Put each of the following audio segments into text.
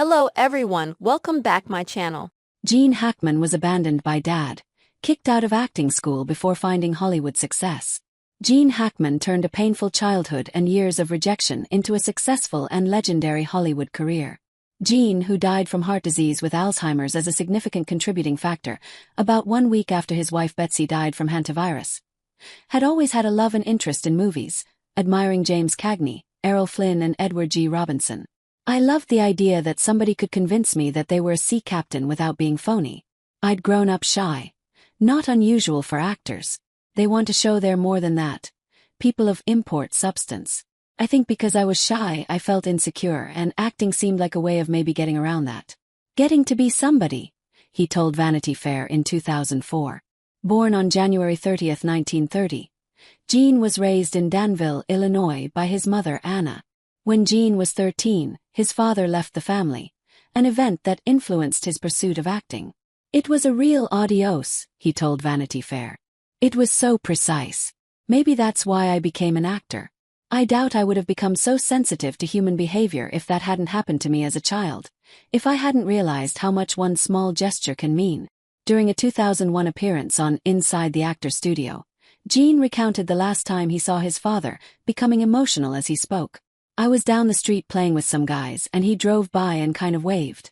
Hello everyone, welcome back my channel. Gene Hackman was abandoned by dad, kicked out of acting school before finding Hollywood success. Gene Hackman turned a painful childhood and years of rejection into a successful and legendary Hollywood career. Gene, who died from heart disease with Alzheimer's as a significant contributing factor, about 1 week after his wife Betsy died from hantavirus, had always had a love and interest in movies, admiring James Cagney, Errol Flynn and Edward G. Robinson. I loved the idea that somebody could convince me that they were a sea captain without being phony. I'd grown up shy. Not unusual for actors. They want to show they're more than that. People of import substance. I think because I was shy, I felt insecure, and acting seemed like a way of maybe getting around that. Getting to be somebody, he told Vanity Fair in 2004. Born on January 30, 1930, Gene was raised in Danville, Illinois by his mother Anna. When Gene was 13, his father left the family, an event that influenced his pursuit of acting. It was a real adios, he told Vanity Fair. It was so precise. Maybe that's why I became an actor. I doubt I would have become so sensitive to human behavior if that hadn't happened to me as a child, if I hadn't realized how much one small gesture can mean. During a 2001 appearance on Inside the Actor Studio, Gene recounted the last time he saw his father, becoming emotional as he spoke. I was down the street playing with some guys and he drove by and kind of waved.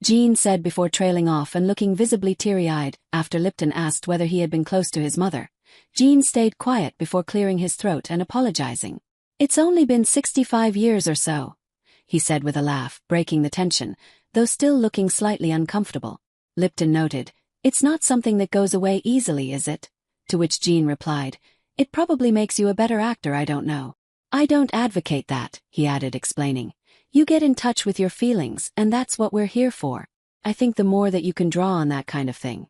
Gene said before trailing off and looking visibly teary-eyed after Lipton asked whether he had been close to his mother. Gene stayed quiet before clearing his throat and apologizing. It's only been 65 years or so, he said with a laugh, breaking the tension, though still looking slightly uncomfortable. Lipton noted, "It's not something that goes away easily, is it?" To which Gene replied, "It probably makes you a better actor, I don't know." "I don't advocate that," he added, explaining. "You get in touch with your feelings, and that's what we're here for. I think the more that you can draw on that kind of thing,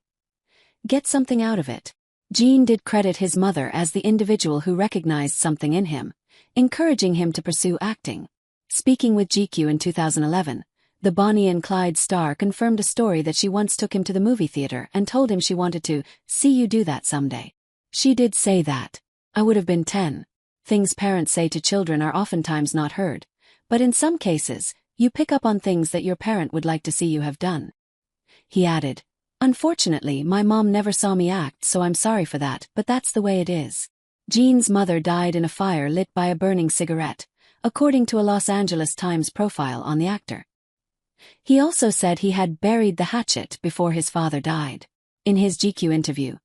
get something out of it." Gene did credit his mother as the individual who recognized something in him, encouraging him to pursue acting. Speaking with GQ in 2011, the Bonnie and Clyde star confirmed a story that she once took him to the movie theater and told him she wanted to see you do that someday. She did say that. I would have been 10. Things parents say to children are oftentimes not heard, but in some cases, you pick up on things that your parent would like to see you have done. He added, "Unfortunately, my mom never saw me act, so I'm sorry for that, but that's the way it is." Gene's mother died in a fire lit by a burning cigarette, according to a Los Angeles Times profile on the actor. He also said he had buried the hatchet before his father died. In his GQ interview,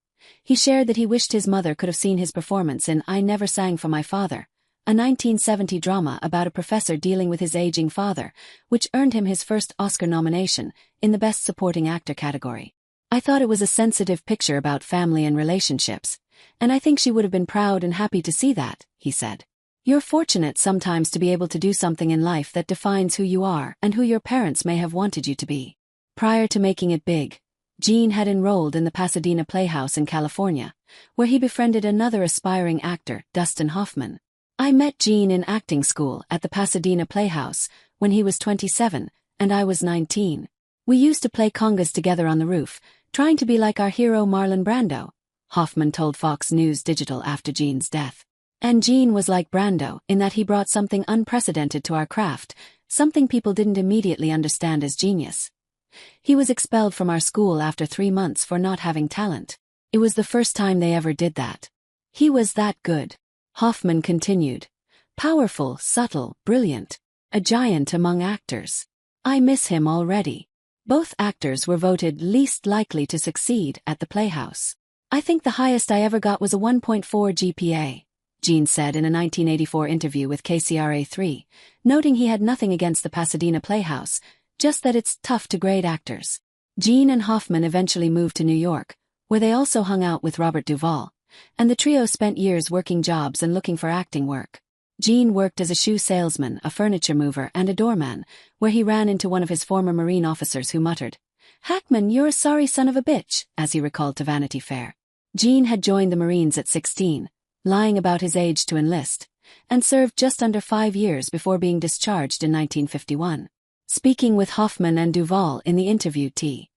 he shared that he wished his mother could have seen his performance in I Never Sang for My Father, a 1970 drama about a professor dealing with his aging father, which earned him his first Oscar nomination in the Best Supporting Actor category. "I thought it was a sensitive picture about family and relationships, and I think she would have been proud and happy to see that," he said. You're fortunate sometimes to be able to do something in life that defines who you are and who your parents may have wanted you to be. Prior to making it big, Gene had enrolled in the Pasadena Playhouse in California, where he befriended another aspiring actor, Dustin Hoffman. "I met Gene in acting school at the Pasadena Playhouse when he was 27 and I was 19. We used to play congas together on the roof, trying to be like our hero Marlon Brando," Hoffman told Fox News Digital after Gene's death. "And Gene was like Brando in that he brought something unprecedented to our craft, something people didn't immediately understand as genius. He was expelled from our school after 3 months for not having talent. It was the first time they ever did that. He was that good." Hoffman continued, "Powerful, subtle, brilliant. A giant among actors. I miss him already." Both actors were voted least likely to succeed at the Playhouse. "I think the highest I ever got was a 1.4 GPA, Gene said in a 1984 interview with KCRA3, noting he had nothing against the Pasadena Playhouse, just that it's tough to grade actors. Gene and Hoffman eventually moved to New York, where they also hung out with Robert Duvall, and the trio spent years working jobs and looking for acting work. Gene worked as a shoe salesman, a furniture mover, and a doorman, where he ran into one of his former Marine officers who muttered, "Hackman, you're a sorry son of a bitch," as he recalled to Vanity Fair. Gene had joined the Marines at 16, lying about his age to enlist, and served just under 5 years before being discharged in 1951. Speaking with Hoffman and Duvall in the interview T.